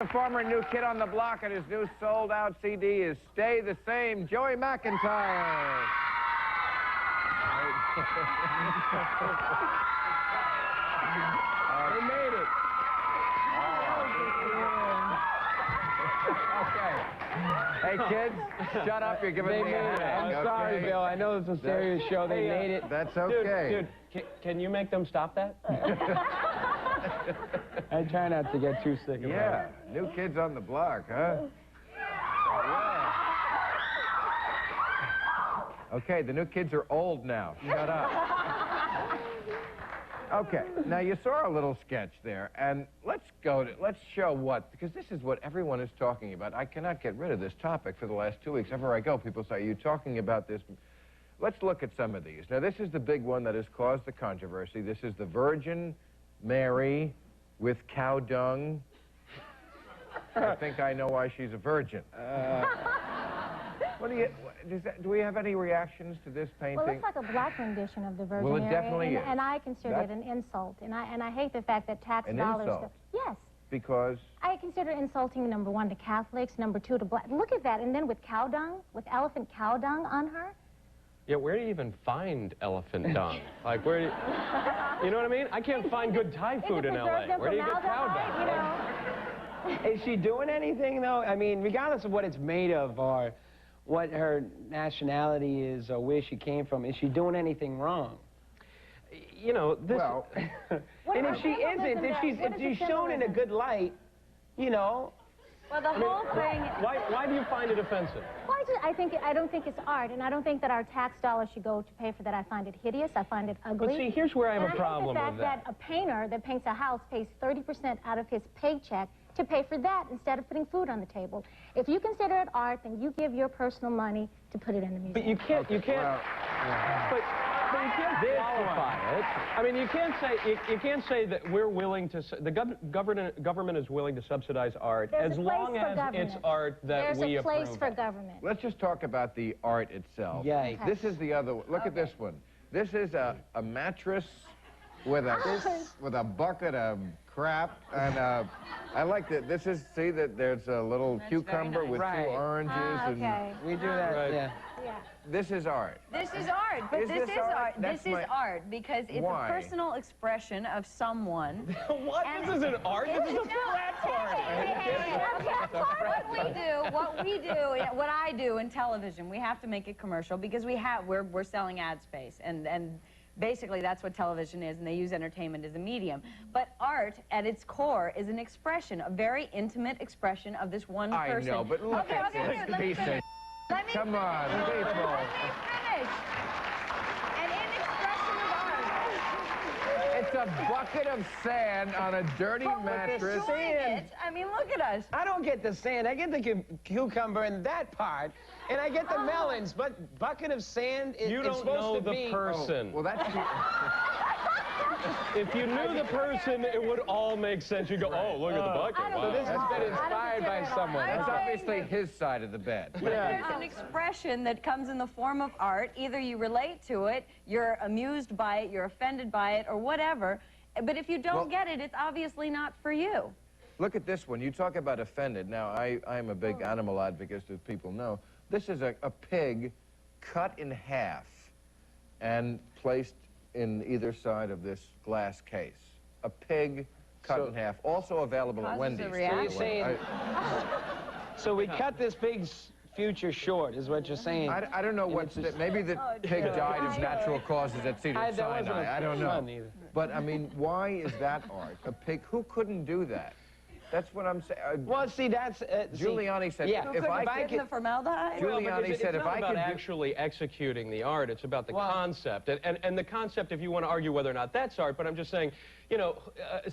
The former new kid on the block, and his new sold-out CD is Stay the Same, Joey Mcintyre. They made it. Okay. Hey, kids, shut up. You're giving me a hand. I'm sorry, Bill. I know it's a serious show. They made it. That's okay. Dude, can you make them stop that? I try not to get too sick of it. Yeah, new kids on the block, huh? Yeah. Okay, the new kids are old now. Shut up. Okay, now you saw a little sketch there, and let's show what, because this is what everyone is talking about. I cannot get rid of this topic for the last 2 weeks. Everywhere I go, people say, are you talking about this? Let's look at some of these. Now, this is the big one that has caused the controversy. This is the Virgin Mary with cow dung. I think I know why she's a virgin. What do you, do we have any reactions to this painting? Well, it's like a black rendition of the Virgin Well, it Mary, definitely is. And I consider it an insult, and I hate the fact that tax dollars... Insult? Yes. Because? I consider insulting, number one, to Catholics, number two, to black... Look at that, and then with cow dung, with elephant cow dung on her. Yeah, where do you even find elephant dung? Like, where do you know what I mean? I can't find good Thai food in L.A. Where do you get cow dung? You know? Is she doing anything, though? I mean, regardless of what it's made of or what her nationality is or where she came from, is she doing anything wrong? You know, this... Well... And if she isn't, if she's shown in a good light, you know... Well, the whole thing... Why do you find it offensive? Well, I don't think it's art, and I don't think that our tax dollars should go to pay for that. I find it hideous. I find it ugly. But see, here's where I have a problem with that. I think the fact that a painter that paints a house pays 30% out of his paycheck to pay for that instead of putting food on the table. If you consider it art, then you give your personal money to put it in the museum. But you can't, Well, but you can't qualify it. I mean, you can't say that we're willing to, the government is willing to subsidize art as long as it's art that we approve. There's a place for government. Let's just talk about the art itself. Yeah. Okay. This is the other one. Look at this one. This is a mattress with a bucket of crap, and I like that. This is, see that there's a little cucumber with Right. 2 oranges. Okay. We do that, Right. yeah. Yeah. This is art. This is art, but Is this this is art? art. That's This is my- art because it's Why? a personal expression of someone. What? This isn't art. This is a flat party. What we do, what I do in television, we have to make it commercial because we're selling ad space, and basically that's what television is, and they use entertainment as a medium. But art, at its core, is an expression, a very intimate expression of this one person. I know, but look at this piece of... Come on, people. Let me finish. An expression of art. It's a bucket of sand on a dirty mattress. I mean, look at us. I don't get the sand. I get the cucumber in that part, and I get the melons, but bucket of sand is You don't know the person. Well, that's... If you knew the person, it would all make sense. You go, oh, look at the bucket. So this has been I don't inspired by consider it someone. That's obviously his side of the bed. There's an expression that comes in the form of art. Either you relate to it, you're amused by it, you're offended by it, or whatever. But if you don't get it, it's obviously not for you. Look at this one. You talk about offended. Now, I'm a big animal advocate, as people know. This is a pig cut in half and placed in either side of this glass case. A pig cut in half. Also available at Wendy's. So you're saying... So we cut this pig's future short, is what you're saying. I don't know what's... Maybe the pig died of natural causes at Cedar Sinai. I don't know. But, I mean, why is that art? A pig... Who couldn't do that? That's what I'm saying. Well, see, that's... Giuliani said, yeah. if I Get in could... the formaldehyde? Giuliani said, it's if not I about could... actually executing the art, it's about the concept. And the concept, if you want to argue whether or not that's art, but I'm just saying, you know,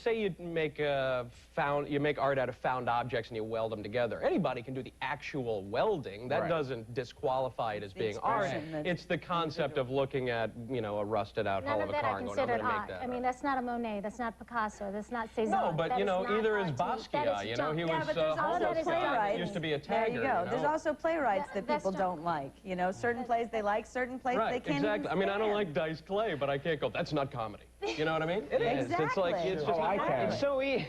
say you make art out of found objects and you weld them together. Anybody can do the actual welding. That doesn't disqualify it as being art. It's the concept of looking at, you know, a rusted out hull of a car and going, I'm going to make that. I mean, that's not a Monet, that's not Picasso, that's not Cézanne. No, but, you know, either is Basquiat, you know, he was also playwrights. used to be a tagger. There you go. You know? There's also playwrights that people don't like. You know, certain plays they like, certain plays they can't exactly. I mean, I don't like Dice Clay, but I can't go, that's not comedy. You know what I mean? It is. Exactly. It's like, it's just I can. It's so easy.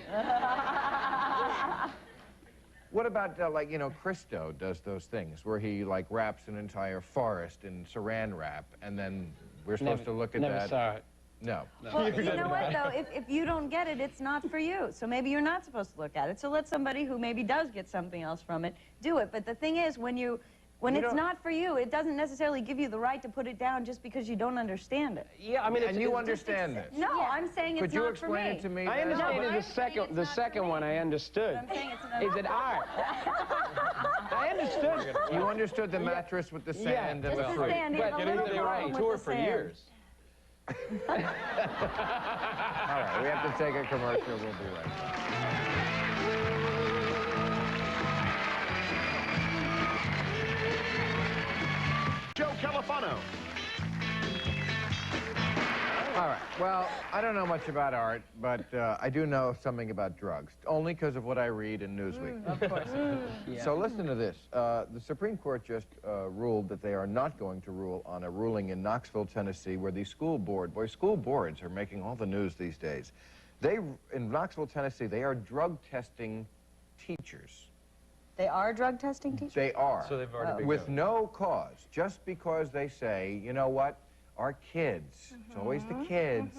What about, like, you know, Christo does those things where he, like, wraps an entire forest in saran wrap, and then we're supposed to look at never that? Saw it. No. Well, you know what, though? If you don't get it, it's not for you. So maybe you're not supposed to look at it. So let somebody who maybe does get something else from it do it. But the thing is, when it's not for you, it doesn't necessarily give you the right to put it down just because you don't understand it. Yeah, I mean, And you understand this? No, I'm saying it's Could you not for explain me. it to me? I then? understand the second one I understood. I'm saying it's not Is it art? I understood. You understood the mattress with the sand and Just the the tree. sand. He had a They little were on problem tour with the for sand. years. All right, we have to take a commercial. We'll be right back. Joe Califano. All right, well, I don't know much about art, but I do know something about drugs, only because of what I read in Newsweek. Of course. So listen to this. The Supreme Court just ruled that they are not going to rule on a ruling in Knoxville, Tennessee, where the school boards are making all the news these days. In Knoxville, Tennessee, they are drug testing teachers. They are drug testing teachers? They are. So they've already With no cause, just because they say, you know what, our kids, it's always the kids,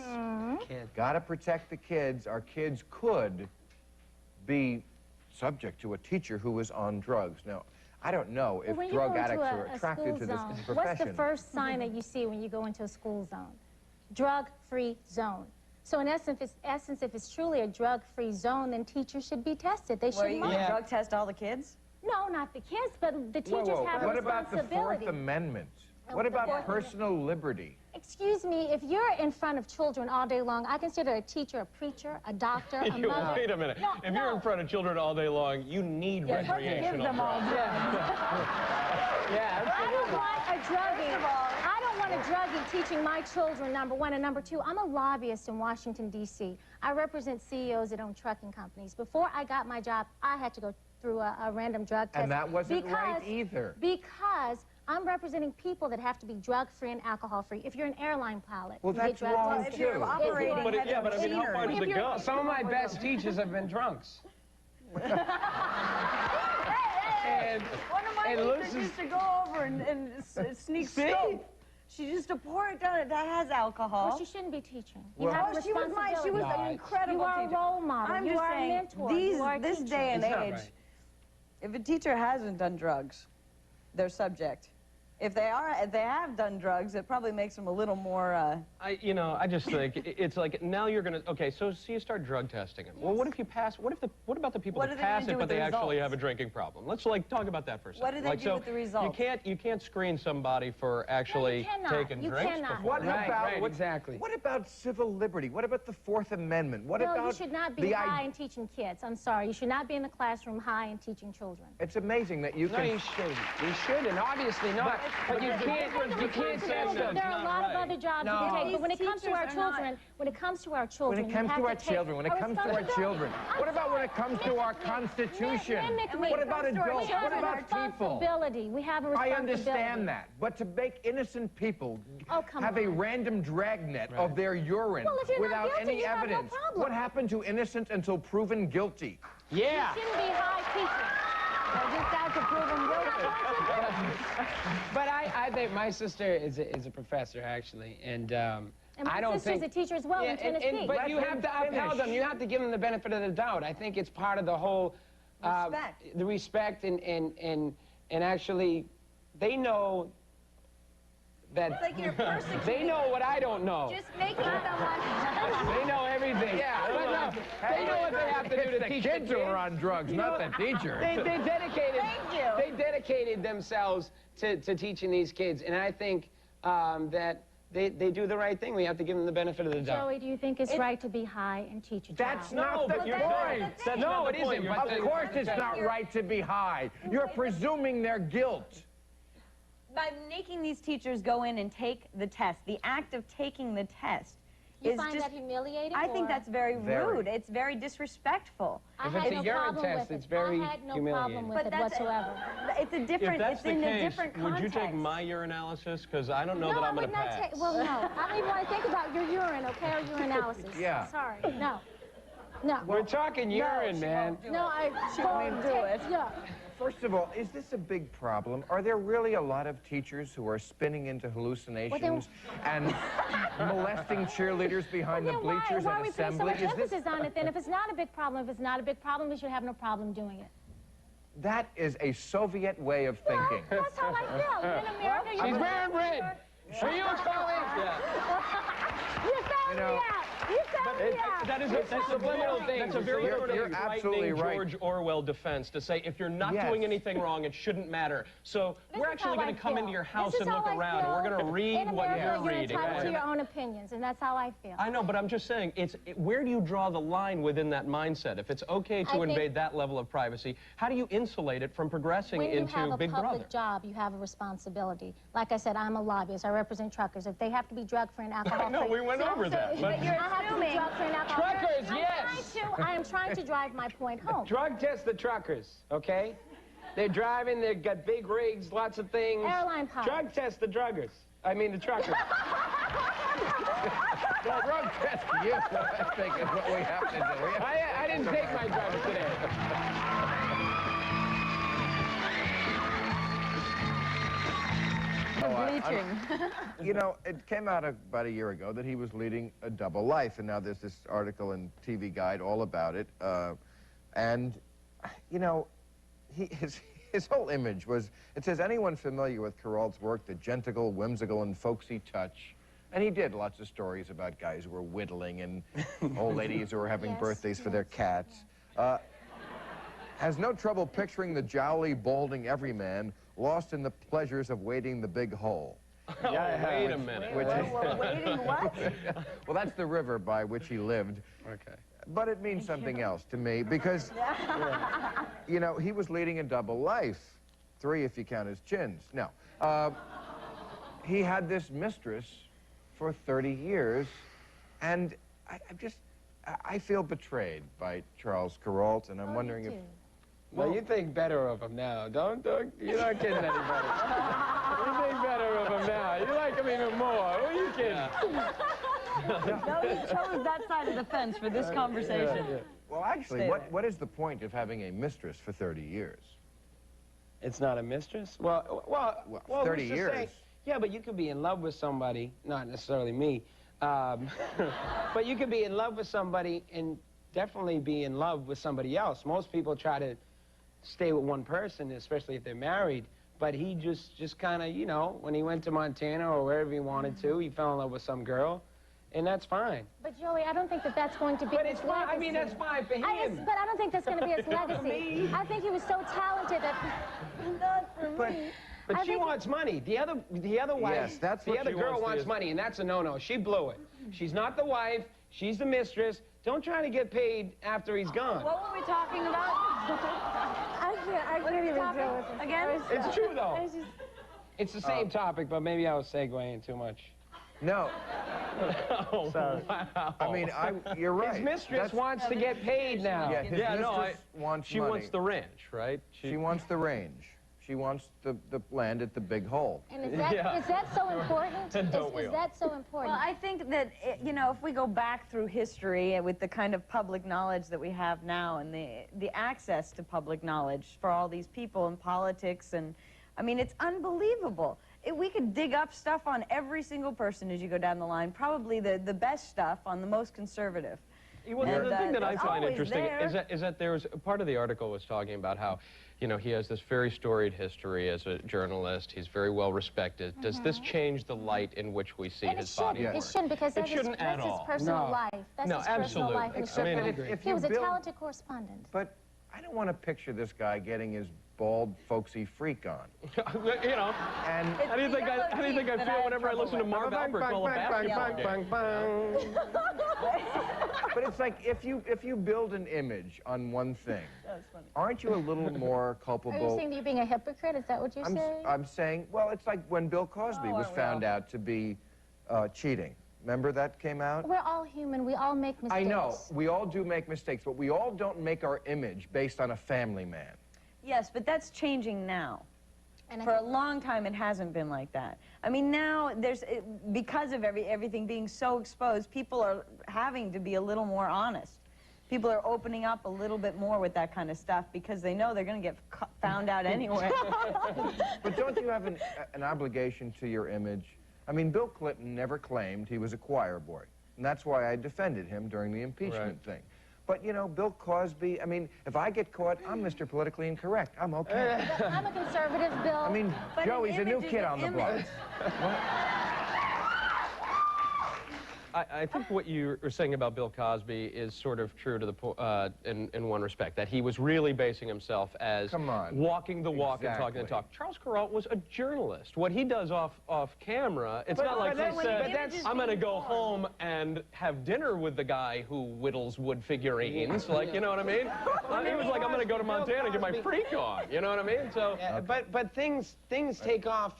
got to protect the kids. Our kids could be subject to a teacher who is on drugs. Now, I don't know if When you drug go into addicts a are attracted to this school zone, profession. what's the first sign that you see when you go into a school zone? Drug-free zone. So in essence, if it's truly a drug-free zone, then teachers should be tested. They Well, should you not. gonna drug test all the kids? No, not the kids, but the teachers have a What about the responsibility. Fourth Amendment? Oh, What the about Fourth personal liberty? Excuse me, if you're in front of children all day long, I consider a teacher a preacher, a doctor, a mother. Wait a minute. No, If you're no. in front of children all day long, you need recreational drugs. Yeah, I don't want a druggie. I don't want a druggie teaching my children, number one. And number two, I'm a lobbyist in Washington, D.C. I represent CEOs that own trucking companies. Before I got my job, I had to go through a random drug test. And that wasn't right either. Because I'm representing people that have to be drug-free and alcohol-free. If you're an airline pilot, Well, you get that's drug wrong, tested. too. If you're operating But, heavy yeah, but I mean, how far does machinery. it go? Some of my best teachers have been drunks. And One of my And teachers Lucy's- used to go over and sneak scope. She used to pour it down. That has alcohol. Well, she shouldn't be teaching. You have a Oh, she was responsibility. an incredible You are a teacher. role model. I'm You just are a saying, mentor. You are a this teacher. day and It's not age, right. if a teacher hasn't done drugs, they're subject. If they have done drugs, it probably makes them a little more. I just think it's like now you're gonna. Okay, so you start drug testing them. Well, what if you pass? What about the people What that are they gonna pass do it, but with they the actually results? have a drinking problem? Let's talk about that for a second. What do they do with the results? You can't screen somebody for actually cannot. taking You drinks cannot. before. What Right, about right, exactly. What about civil liberty? What about the Fourth Amendment? What No, about you should not be the high and teaching kids. I'm sorry. You should not be in the classroom high and teaching children. It's amazing that you no, can. you shouldn't. You shouldn't, obviously not. But you can't say that. There are a lot of other jobs you can take, but when it comes to our children, When it comes to our children, when it comes to our children, what about when it comes to our Constitution? What about adults? What about people? We have a I responsibility. understand that, but to make innocent people come have a on. random dragnet of their urine Well, if you're not without guilty, any you have no evidence, problem. what happened to innocent until proven guilty? Yeah. You shouldn't be high teaching. just have to prove them guilty. But I think my sister is a professor, actually, and And my I don't sister's think... a teacher as well in Tennessee. But you Let have him to upheld finish. them. You have to give them the benefit of the doubt. I think it's part of the whole... Respect. The respect and actually, they know that... It's like you're persecuting. They know what I don't know. Just make someone. They know everything. Yeah, But no, they know what they have to do It's to the teach kids the who are on drugs, not the teachers. They dedicated. Thank you. They dedicated themselves to teaching these kids, and I think that they do the right thing. We have to give them the benefit of the doubt. Joey, do you think it's right to be high and teach a That's child? not the you're point. That's No, not it the point. isn't, You're but saying- Of course it's not right to be high. You're presuming their guilt. By making these teachers go in and take the test, the act of taking the test You is find just... that humiliating? I think or- that's very Very. rude. It's very disrespectful. I If had it's a no urine problem test, with it. it's very I had no humiliating. problem with it that's whatsoever. It's a different. If that's It's the in a case, different would context. you take my urinalysis? Because I don't know No, that I I'm going would to not pass. take. Well, no. I don't even want to think about your urine, okay, or urinalysis. Yeah. Sorry, no. No. We're talking urine, man. No, She won't do it. Yeah. First of all, is this a big problem? Are there really a lot of teachers who are spinning into hallucinations and molesting cheerleaders behind the bleachers why at are we putting so assembly? much emphasis on it then? If it's not a big problem, we should have no problem doing it. That is a Soviet way of thinking. Well, that's how I feel. In America, She's wearing red. Are you calling? You found me out. You found me out. That's subliminal thing. That's a very You're sort of absolutely frightening right. George Orwell defense to say if you're not Yes. doing anything wrong, it shouldn't matter. So we're actually going to come into your house and look around, and we're going to read what you're reading. In America, you're entitled to your own opinions, and that's how I feel. I know, but I'm just saying, where do you draw the line within that mindset? If it's okay to invade that level of privacy, how do you insulate it from progressing into Big Brother? When you have a public job, you have a responsibility. Like I said, I'm a lobbyist. I represent truckers. If they have to be drug-free and alcohol-free... No, we went over that. But you're assuming... Truckers, yes. I am trying to drive my point home. Drug test the truckers, okay? They're driving, they've got big rigs, lots of things. Airline pilots. Drug test the druggers. I mean the truckers. Well, drug test you, I think, is what we have to do. I didn't take my drugs today. You know, it came out about a year ago that he was leading a double life, and now there's this article in TV Guide all about it. And, you know, his whole image was, it says, anyone familiar with Kuralt's work, the gentle, whimsical, and folksy touch. And he did lots of stories about guys who were whittling and old ladies who were having birthdays for their cats. Has no trouble picturing the jolly, balding everyman lost in the pleasures of wading the big hole. Wait a minute. Waiting what? Well, that's the river by which he lived. Okay. But it means something else to me because, you know, he was leading a double life. 3 if you count his chins. No. He had this mistress for 30 years, and I feel betrayed by Charles Kuralt, and I'm wondering if... Well, you think better of him now. Don't you're not kidding anybody. You think better of him now. You like him even more. Who are you kidding? No, he chose that side of the fence for this conversation. Well, actually, what is the point of having a mistress for 30 years? It's not a mistress? Well, 30 years. Say, yeah, but you could be in love with somebody, not necessarily me, but you could be in love with somebody and definitely be in love with somebody else. Most people try to stay with one person, especially if they're married, but he just kind of, you know, when he went to Montana or wherever he wanted to, he fell in love with some girl, and that's fine. But Joey, I don't think that that's going to be But it's fine. I mean, that's fine for him. But I don't think that's going to be his legacy. I think he was so talented that... Not for me. But she wants money. The other wife, Yes, that's the what other she girl wants wants money, and that's a no-no. She blew it. She's not the wife. She's the mistress. Don't try to get paid after he's gone. What were we talking about? I can't even deal with it. Again? It's true, though. It's the same topic, but maybe I was segueing too much. No. Sorry. Wow. I mean, you're right. His mistress wants to get paid now. Yeah, his mistress wants she money. wants the ranch, right? She wants the range. She wants the land at the big hole. And is that so important? Is that so important? Well, I think that, you know, if we go back through history with the kind of public knowledge that we have now and the access to public knowledge for all these people in politics, and, I mean, it's unbelievable. We could dig up stuff on every single person as you go down the line, probably the best stuff on the most conservative. Well, the thing that I find interesting there. is that there was part of the article was talking about how, you know, he has this very storied history as a journalist. He's very well respected. Does this change the light in which we see his body of work? It shouldn't, because that's his personal life. That's his personal life. Except that if he was a talented correspondent. But I don't want to picture this guy getting his bald, folksy freak on. You know, and how do you think I feel whenever I listen to Marv Albert call a basketball game? But it's like if you build an image on one thing, aren't you a little more culpable? Are you saying that you're being a hypocrite? Is that what you're saying? I'm saying, well, it's like when Bill Cosby was found out to be cheating. Remember that came out? We're all human. We all make mistakes. I know. We all do make mistakes, but we all don't make our image based on a family man. Yes, but that's changing now. And for a long time, it hasn't been like that. I mean, now because of everything being so exposed, people are having to be a little more honest. people are opening up a little bit more with that kind of stuff because they know they're going to get found out anyway. But don't you have an obligation to your image? I mean, Bill Clinton never claimed he was a choir boy, and that's why I defended him during the impeachment thing. But, you know, Bill Cosby, I mean, if I get caught, I'm Mr. Politically Incorrect. I'm okay. I'm a conservative, Bill. I mean, But Joey's a new image is kid an on the block. image. I think what you were saying about Bill Cosby is sort of true to the in one respect, that he was really basing himself as walking the walk and talking the talk. Charles Kuralt was a journalist. What he does off camera, it's not like he said, I'm going to go home and have dinner with the guy who whittles wood figurines. Like, you know what I mean? He was like, I'm going to go to Montana and get my freak on. You know what I mean? So, but things take off,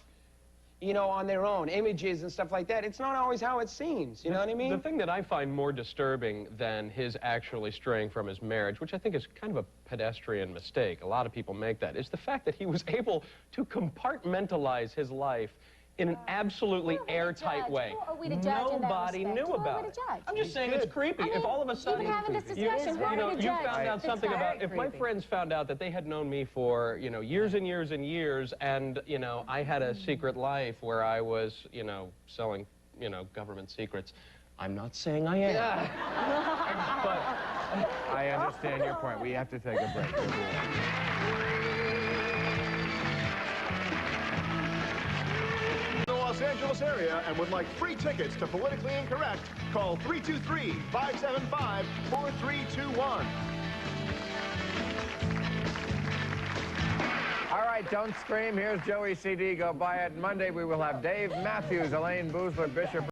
you know, on their own, images and stuff like that. It's not always how it seems, you know what I mean? The thing that I find more disturbing than his actually straying from his marriage, which I think is kind of a pedestrian mistake, a lot of people make that, is the fact that he was able to compartmentalize his life in an absolutely airtight way. Who are we to judge in that Nobody respect? knew Who are we about to it. judge? I'm just saying it's creepy. I mean, if all of a sudden even having this discussion, who you know, are we to you judge? found out It's something very about, if my friends found out that they had known me for, you know, years and years and years, and, you know, I had a secret life where I was, you know, selling, you know, government secrets. I'm not saying I am. Yeah. But I understand your point. We have to take a break. Los Angeles area and would like free tickets to Politically Incorrect, call 323-575-4321. All right, don't scream. Here's Joey CD. Go buy it. Monday we will have Dave Matthews, Elaine Boozler, Bishop.